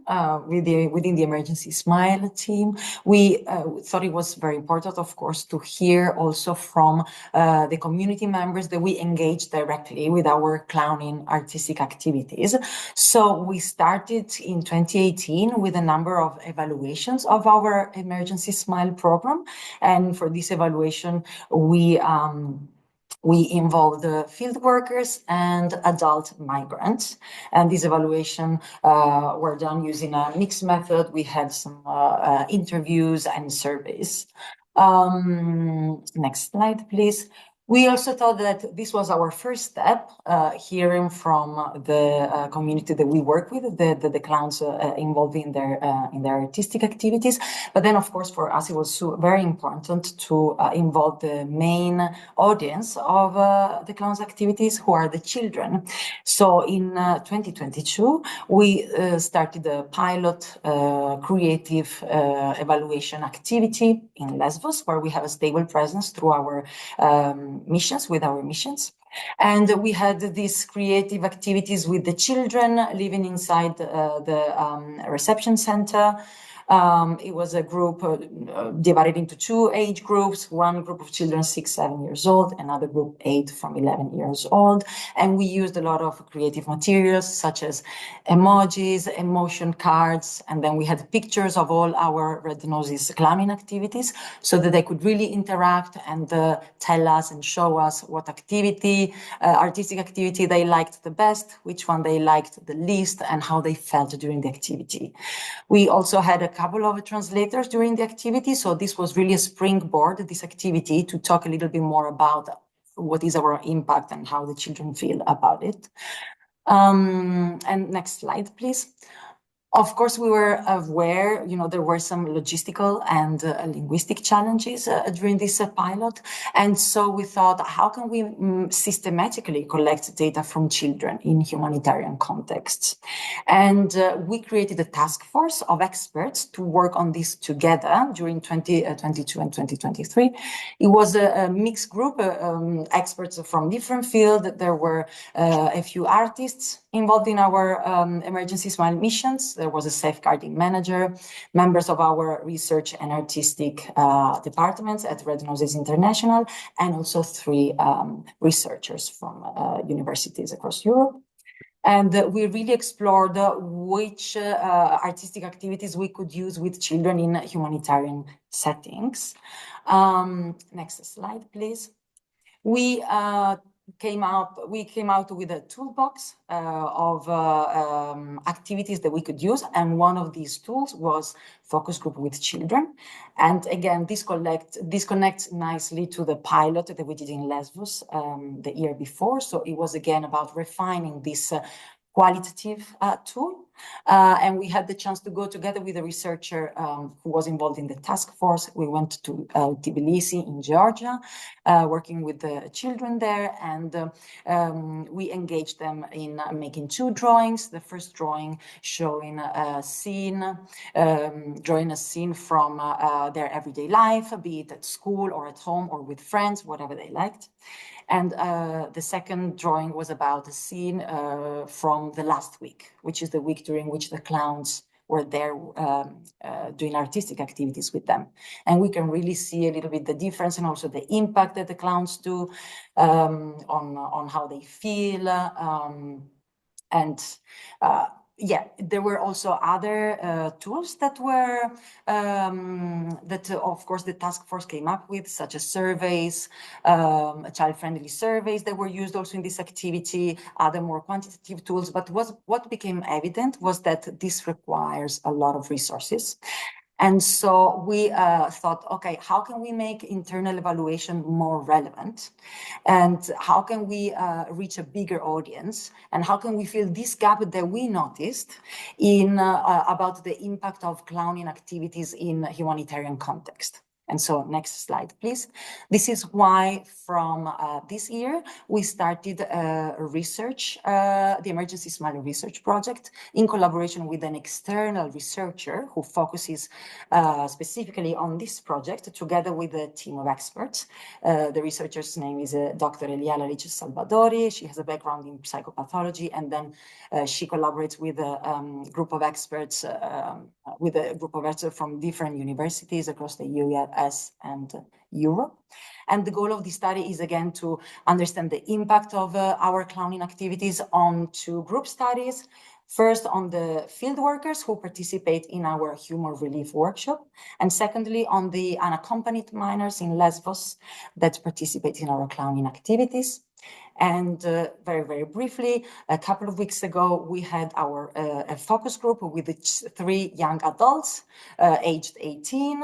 within the Emergency SMILE team, we thought it was very important, of course, to hear also from the community members that we engage directly with our clowning artistic activities. So we started in 2018 with a number of evaluations of our Emergency SMILE program. And for this evaluation, we involved the field workers and adult migrants. And these evaluations were done using a mixed method. We had some interviews and surveys. Next slide, please. We also thought that this was our first step, hearing from the community that we work with, the clowns involved in their artistic activities. But then, of course, for us, it was very important to involve the main audience of the clowns' activities, who are the children. So in 2022, we started a pilot creative evaluation activity in Lesbos, where we have a stable presence through our missions, with our missions. And we had these creative activities with the children living inside the reception center. It was a group divided into two age groups, one group of children 6, 7 years old, another group 8 from 11 years old. And we used a lot of creative materials such as emojis, emotion cards, and then we had pictures of all our Red Noses clowning activities so that they could really interact and tell us and show us what activity, artistic activity they liked the best, which one they liked the least, and how they felt during the activity. We also had a couple of translators during the activity. So this was really a springboard, this activity, to talk a little bit more about what is our impact and how the children feel about it. And next slide, please. Of course, we were aware, there were some logistical and linguistic challenges during this pilot. And so we thought, how can we systematically collect data from children in humanitarian contexts? And we created a task force of experts to work on this together during 2022 and 2023. It was a mixed group, experts from different fields. There were a few artists involved in our Emergency SMILE missions. There was a safeguarding manager, members of our research and artistic departments at Red Noses International, and also 3 researchers from universities across Europe. And we really explored which artistic activities we could use with children in humanitarian settings. Next slide, please. We came out with a toolbox of activities that we could use, and one of these tools was focus group with children. And again, this connects nicely to the pilot that we did in Lesbos the year before. So it was again about refining this qualitative tool. And we had the chance to go together with a researcher who was involved in the task force. We went to Tbilisi in Georgia, working with the children there, and we engaged them in making 2 drawings. The first drawing showing a scene, drawing a scene from their everyday life, be it at school or at home or with friends, whatever they liked. And the second drawing was about a scene from the last week, which is the week during which the clowns were there doing artistic activities with them. And we can really see a little bit the difference and also the impact that the clowns do on how they feel. Yeah, there were also other tools that were, of course, the task force came up with, such as surveys, child-friendly surveys that were used also in this activity, other more quantitative tools. But what became evident was that this requires a lot of resources. And so we thought, okay, how can we make internal evaluation more relevant? And how can we reach a bigger audience? And how can we fill this gap that we noticed in about the impact of clowning activities in humanitarian context? And so next slide, please. This is why from this year, we started research, the Emergency Smile Research Project, in collaboration with an external researcher who focuses specifically on this project, together with a team of experts. The researcher's name is Dr. Eliana Liches Salvadori. She has a background in psychopathology, and then she collaborates with a group of experts from different universities across the US and Europe. And the goal of the study is again to understand the impact of our clowning activities on two group studies. First, on the field workers who participate in our humor relief workshop, and secondly, on the unaccompanied minors in Lesbos that participate in our clowning activities. And very, very briefly, a couple of weeks ago, we had our a focus group with 3 young adults aged 18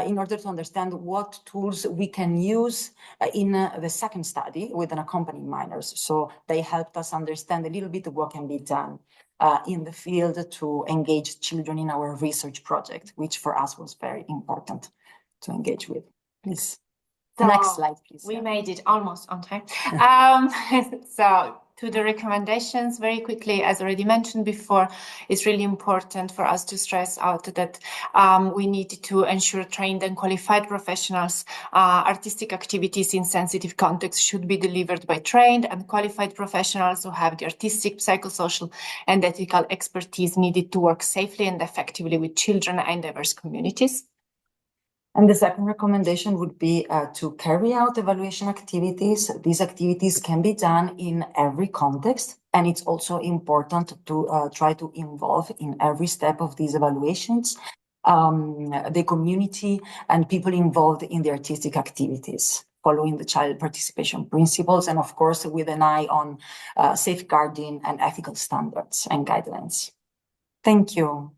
in order to understand what tools we can use in the second study with unaccompanied minors. So they helped us understand a little bit of what can be done in the field to engage children in our research project, which for us was very important to engage with. Please. So next slide, please. We made it almost on time. So to the recommendations, very quickly, as already mentioned before, it's really important for us to stress out that we need to ensure trained and qualified professionals. Artistic activities in sensitive contexts should be delivered by trained and qualified professionals who have the artistic, psychosocial, and ethical expertise needed to work safely and effectively with children and diverse communities. And the second recommendation would be to carry out evaluation activities. These activities can be done in every context, and it's also important to try to involve in every step of these evaluations the community and people involved in the artistic activities, following the child participation principles, and of course with an eye on safeguarding and ethical standards and guidelines. Thank you.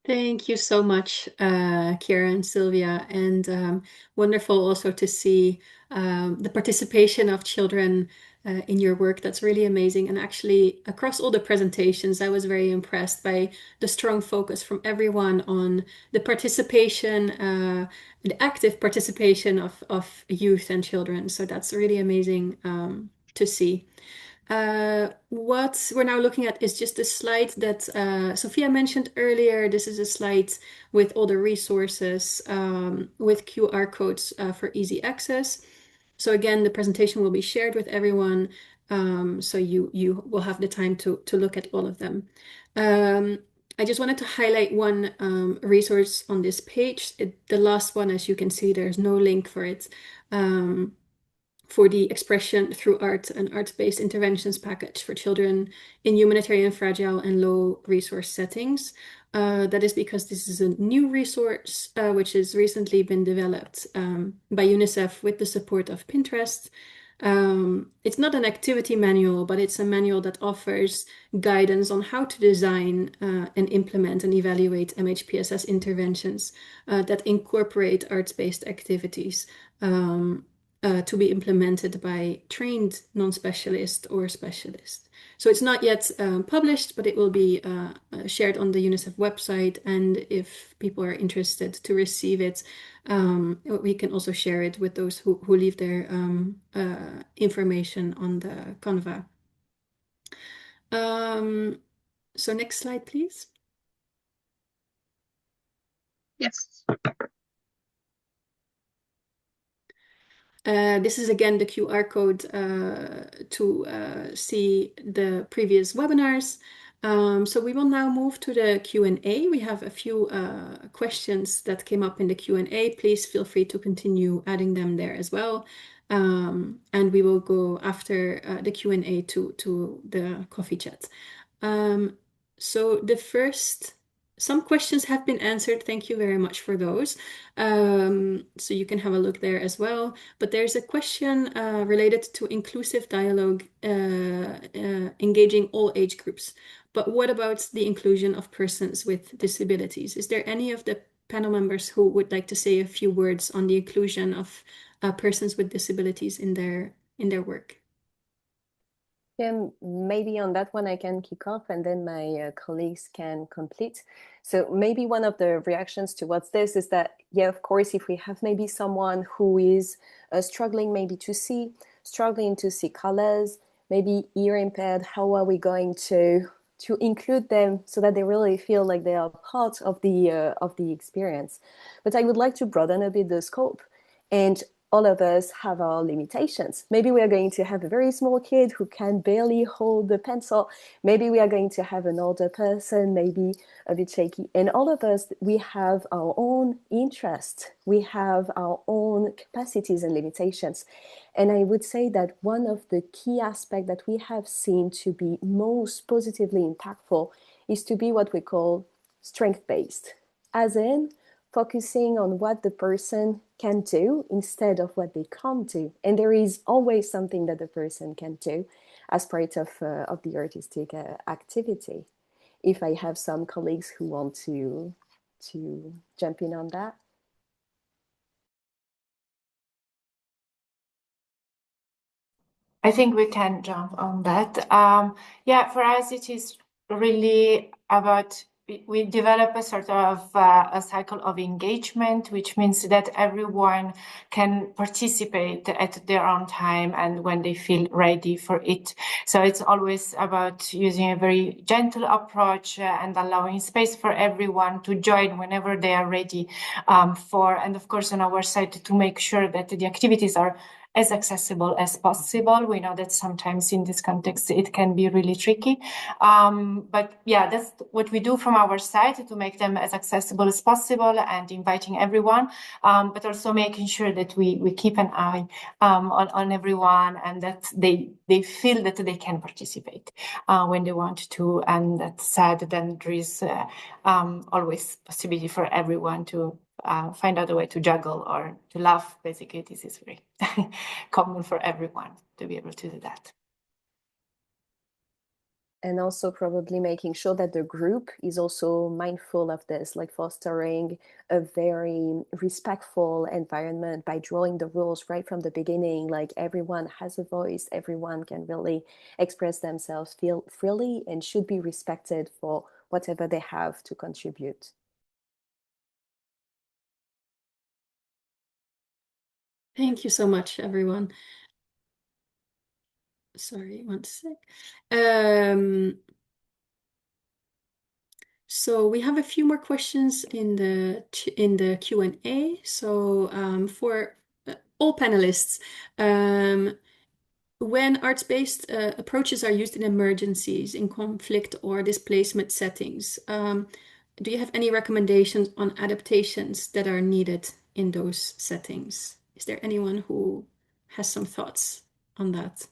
Thank you so much, Chiara and Silvia, and wonderful also to see the participation of children in your work. That's really amazing. And actually, across all the presentations, I was very impressed by the strong focus from everyone on the participation, the active participation of youth and children. So that's really amazing to see. What we're now looking at is just a slide that Sofia mentioned earlier. This is a slide with all the resources with QR codes for easy access. So again, the presentation will be shared with everyone, so you will have the time to look at all of them. I just wanted to highlight one resource on this page. The last one, as you can see, there's no link for it. For the Expression Through Art and Arts-Based Interventions package for children in humanitarian, fragile, and low-resource settings. That is because this is a new resource which has recently been developed by UNICEF with the support of Pinterest. It's not an activity manual, but it's a manual that offers guidance on how to design and implement and evaluate MHPSS interventions that incorporate arts-based activities to be implemented by trained non-specialist or specialist. So it's not yet published, but it will be shared on the UNICEF website. And if people are interested to receive it, we can also share it with those who leave their information on the Canva. So next slide, please. Yes. This is again the QR code to see the previous webinars. So we will now move to the Q&A. We have a few questions that came up in the Q&A. Please feel free to continue adding them there as well. And we will go after the Q&A to the coffee chat. So the first... Some questions have been answered. Thank you very much for those. So you can have a look there as well. But there's a question related to inclusive dialogue engaging all age groups. But what about the inclusion of persons with disabilities? Is there any of the panel members who would like to say a few words on the inclusion of persons with disabilities in their work? Yeah, maybe on that one I can kick off and then my colleagues can complete. So maybe one of the reactions towards this is that, yeah, of course, if we have maybe someone who is struggling maybe to see, struggling to see colors, maybe ear impaired, how are we going to include them so that they really feel like they are part of the experience? But I would like to broaden a bit the scope. And all of us have our limitations. Maybe we are going to have a very small kid who can barely hold the pencil. Maybe we are going to have an older person, maybe a bit shaky. And all of us, we have our own interests. We have our own capacities and limitations. And I would say that one of the key aspects that we have seen to be most positively impactful is to be what we call strength-based, as in focusing on what the person can do instead of what they can't do. And there is always something that the person can do as part of the artistic activity. If I have some colleagues who want to jump in on that. I think we can jump on that. Yeah, for us, it is really about we develop a sort of a cycle of engagement, which means that everyone can participate at their own time and when they feel ready for it. So it's always about using a very gentle approach and allowing space for everyone to join whenever they are ready and of course on our side to make sure that the activities are as accessible as possible. We know that sometimes in this context it can be really tricky. But yeah, that's what we do from our side to make them as accessible as possible and inviting everyone, but also making sure that we keep an eye on everyone and that they feel that they can participate when they want to. And that said, then there is always possibility for everyone to find out a way to juggle or to laugh. Basically, this is very common for everyone to be able to do that. And also probably making sure that the group is also mindful of this, like fostering a very respectful environment by drawing the rules right from the beginning. Like everyone has a voice, everyone can really express themselves, feel freely, and should be respected for whatever they have to contribute. Thank you so much, everyone. Sorry, one sec. So we have a few more questions in the Q&A. So for all panelists, when arts-based approaches are used in emergencies, in conflict or displacement settings, do you have any recommendations on adaptations that are needed in those settings? Is there anyone who has some thoughts on that?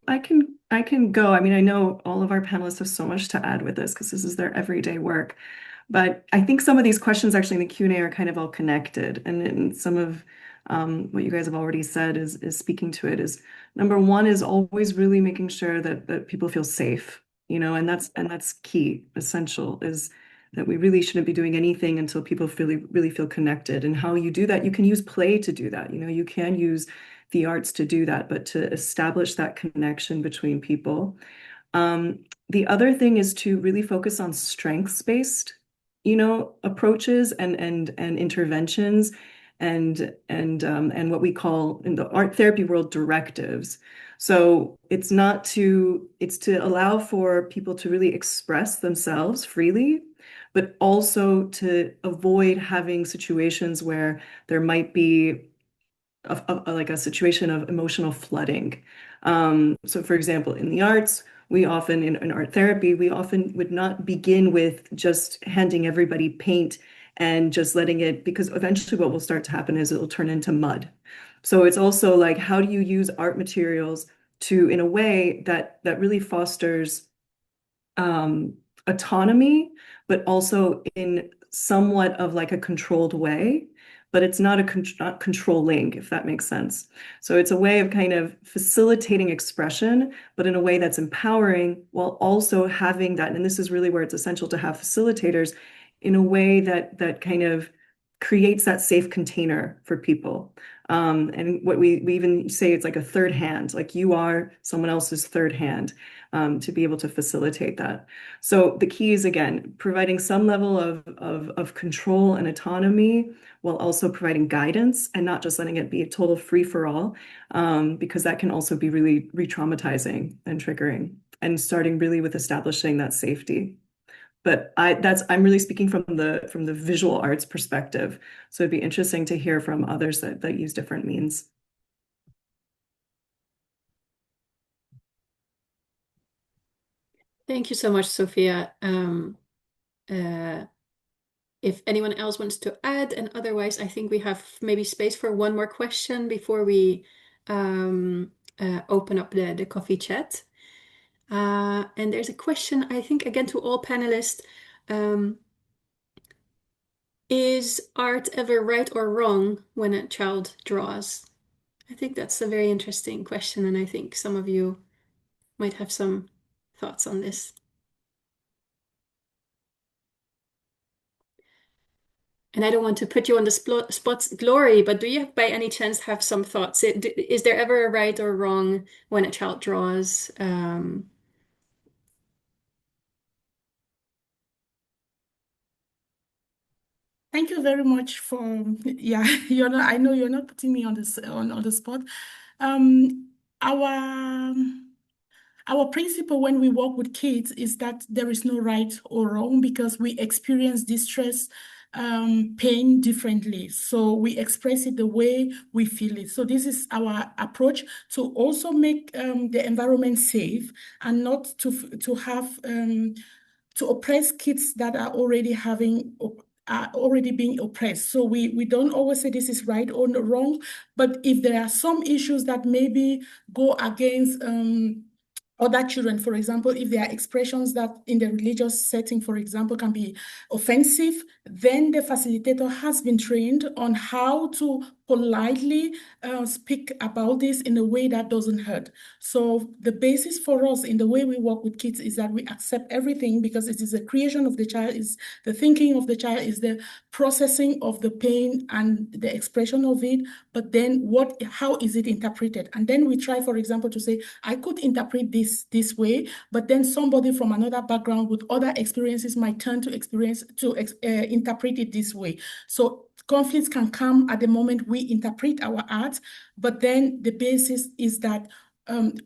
I can go. I mean, I know all of our panelists have so much to add with this because this is their everyday work. But I think some of these questions actually in the Q&A are kind of all connected. And some of what you guys have already said is speaking to it is number one is always really making sure that people feel safe, you know, and that's key, essential, is that we really shouldn't be doing anything until people really feel connected. And how you do that, you can use play to do that. You know, you can use the arts to do that, but to establish that connection between people. The other thing is to really focus on strengths-based, you know, approaches and interventions and what we call in the art therapy world directives. So it's to allow for people to really express themselves freely, but also to avoid having situations where there might be like a situation of emotional flooding. So for example, in the arts, we often, in art therapy, we often would not begin with just handing everybody paint and just letting it, because eventually what will start to happen is it'll turn into mud. So it's also like, how do you use art materials in a way that really fosters autonomy, but also in somewhat of like a controlled way, but it's not not controlling, if that makes sense. So it's a way of kind of facilitating expression, but in a way that's empowering while also having that, and this is really where it's essential to have facilitators, in a way that kind of creates that safe container for people. And what we even say, it's like a third hand, like you are someone else's third hand, to be able to facilitate that. So the key is, again, providing some level of control and autonomy while also providing guidance and not just letting it be a total free-for-all, because that can also be really re-traumatizing and triggering, and starting really with establishing that safety. But I'm really speaking from the visual arts perspective. So it'd be interesting to hear from others that use different means. Thank you so much, Sofia. If anyone else wants to add, and otherwise, I think we have maybe space for one more question before we open up the coffee chat. And there's a question, I think, again, to all panelists. Is art ever right or wrong when a child draws? I think that's a very interesting question, and I think some of you might have some thoughts on this. And I don't want to put you on the spot, Glory, but do you by any chance have some thoughts? Is there ever a right or wrong when a child draws? Thank you very much for, yeah, I know you're not putting me on the spot. Our principle when we work with kids is that there is no right or wrong, because we experience distress, pain differently. So we express it the way we feel it. So this is our approach to also make the environment safe, and not to have to oppress kids that are already being oppressed. So we don't always say this is right or wrong, but if there are some issues that maybe go against other children, for example, if there are expressions that in the religious setting, for example, can be offensive, then the facilitator has been trained on how to politely speak about this in a way that doesn't hurt. So the basis for us in the way we work with kids is that we accept everything, because it is the creation of the child, is the thinking of the child, is the processing of the pain and the expression of it. But then how is it interpreted? And then we try, for example, to say, I could interpret this way, but then somebody from another background with other experiences might turn to interpret it this way. So conflicts can come at the moment we interpret our art, but then the basis is that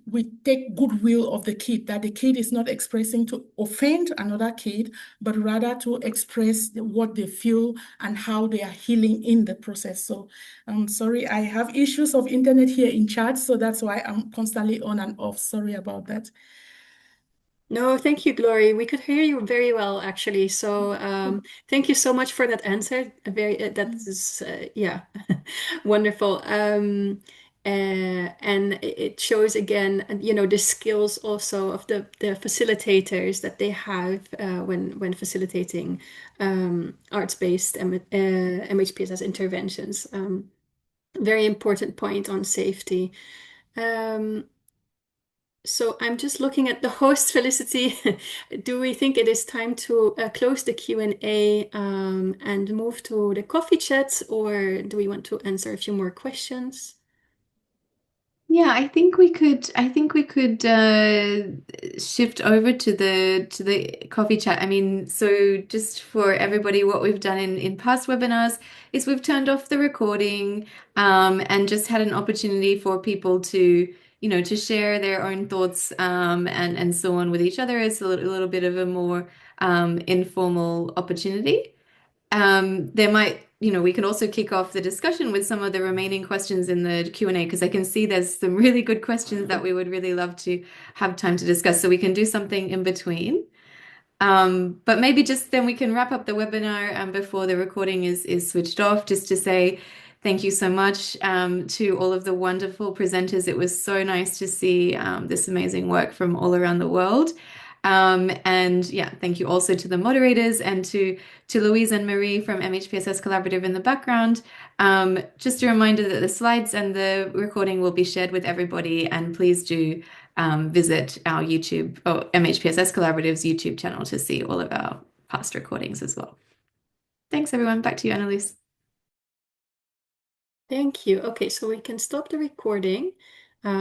we take goodwill of the kid, that the kid is not expressing to offend another kid, but rather to express what they feel and how they are healing in the process. So I'm sorry, I have issues of internet here in chat, so that's why I'm constantly on and off. Sorry about that. No, thank you, Glory. We could hear you very well, actually. So thank you so much for that answer. That is, yeah, wonderful. And it shows again, the skills also of the facilitators that they have when facilitating arts-based MHPSS interventions. Very important point on safety. So I'm just looking at the host, Felicity. Do we think it is time to close the Q&A and move to the coffee chats, or do we want to answer a few more questions? Yeah, I think we could shift over to the coffee chat. I mean, so just for everybody, what we've done in past webinars is we've turned off the recording and just had an opportunity for people to to share their own thoughts and so on with each other. It's a little bit of a more informal opportunity. There might, we can also kick off the discussion with some of the remaining questions in the Q&A, because I can see there's some really good questions that we would really love to have time to discuss. So we can do something in between. But maybe just then we can wrap up the webinar before the recording is switched off, just to say thank you so much to all of the wonderful presenters. It was so nice to see this amazing work from all around the world. And yeah, thank you also to the moderators and to Louise and Marie from MHPSS Collaborative in the background. Just a reminder that the slides and the recording will be shared with everybody, and please do visit our MHPSS Collaborative's YouTube channel to see all of our past recordings as well. Thanks, everyone. Back to you, Anneloes. Thank you. Okay, so we can stop the recording.